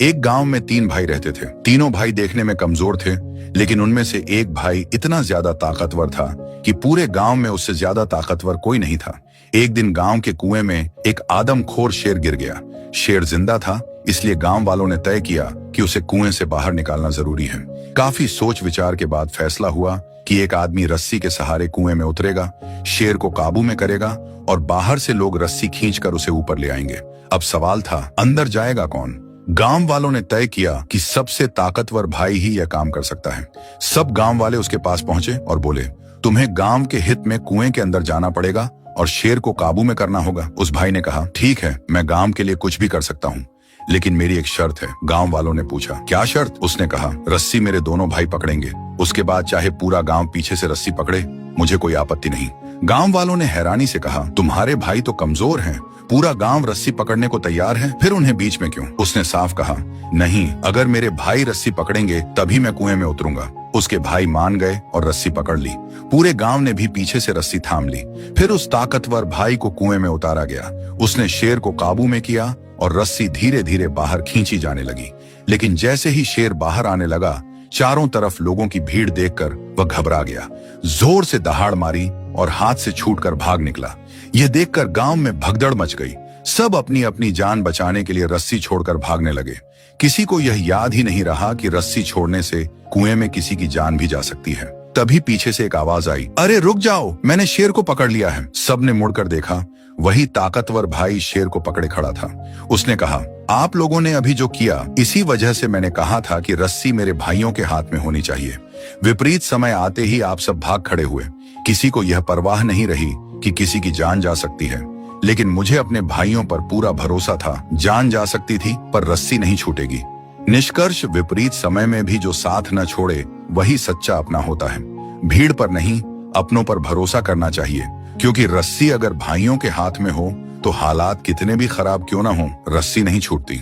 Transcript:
एक गांव में 3 भाई रहते थे। तीनों भाई देखने में कमजोर थे, लेकिन उनमें से एक भाई इतना ज्यादा ताकतवर था कि पूरे गांव में उससे ज्यादा ताकतवर कोई नहीं था। एक दिन गांव के कुएं में एक आदमखोर शेर गिर गया। शेर जिंदा था, इसलिए गांव वालों ने तय किया कि उसे कुएं से बाहर निकालना जरूरी है। काफी सोच विचार के बाद फैसला हुआ कि एक आदमी रस्सी के सहारे कुएं में उतरेगा, शेर को काबू में करेगा और बाहर से लोग रस्सी खींचकर उसे ऊपर ले आएंगे। अब सवाल था, अंदर जाएगा कौन? गांव वालों ने तय किया कि सबसे ताकतवर भाई ही यह काम कर सकता है। सब गांव वाले उसके पास पहुंचे और बोले, तुम्हें गांव के हित में कुएं के अंदर जाना पड़ेगा और शेर को काबू में करना होगा। उस भाई ने कहा, ठीक है, मैं गांव के लिए कुछ भी कर सकता हूँ, लेकिन मेरी एक शर्त है। गांव वालों ने पूछा, क्या शर्त? उसने कहा, रस्सी मेरे दोनों भाई पकड़ेंगे, उसके बाद चाहे पूरा गांव पीछे से रस्सी पकड़े, मुझे कोई आपत्ति नहीं। गांव वालों ने हैरानी से कहा, तुम्हारे भाई तो कमजोर हैं, पूरा गांव रस्सी पकड़ने को तैयार है, फिर उन्हें बीच में क्यों? उसने साफ कहा, नहीं, अगर मेरे भाई रस्सी पकड़ेंगे तभी मैं कुएं में उतरूंगा। उसके भाई मान गए और रस्सी पकड़ ली। पूरे गांव ने भी पीछे से रस्सी थाम ली। फिर उस ताकतवर भाई को कुएं में उतारा गया। उसने शेर को काबू में किया और रस्सी धीरे धीरे बाहर खींची जाने लगी। लेकिन जैसे ही शेर बाहर आने लगा, चारों तरफ लोगों की भीड़ देखकर वह घबरा गया, जोर से दहाड़ मारी और हाथ से छूटकर भाग निकला। यह देखकर गांव में भगदड़ मच गई। सब अपनी अपनी जान बचाने के लिए रस्सी छोड़कर भागने लगे। किसी को यह याद ही नहीं रहा कि रस्सी छोड़ने से कुएं में किसी की जान भी जा सकती है। तभी पीछे से एक आवाज आई, अरे रुक जाओ, मैंने शेर को पकड़ लिया है। सबने मुड़कर देखा, वही ताकतवर भाई शेर को पकड़े खड़ा था। उसने कहा, आप लोगों ने अभी जो किया, इसी वजह से मैंने कहा था कि रस्सी मेरे भाइयों के हाथ में होनी चाहिए। विपरीत समय आते ही आप सब भाग खड़े हुए। किसी को यह परवाह नहीं रही कि किसी की जान जा सकती है, लेकिन मुझे अपने भाइयों पर पूरा भरोसा था। जान जा सकती थी पर रस्सी नहीं छूटेगी। निष्कर्ष, विपरीत समय में भी जो साथ न छोड़े वही सच्चा अपना होता है। भीड़ पर नहीं, अपनों पर भरोसा करना चाहिए, क्योंकि रस्सी अगर भाइयों के हाथ में हो तो हालात कितने भी खराब क्यों ना हो, रस्सी नहीं छूटती।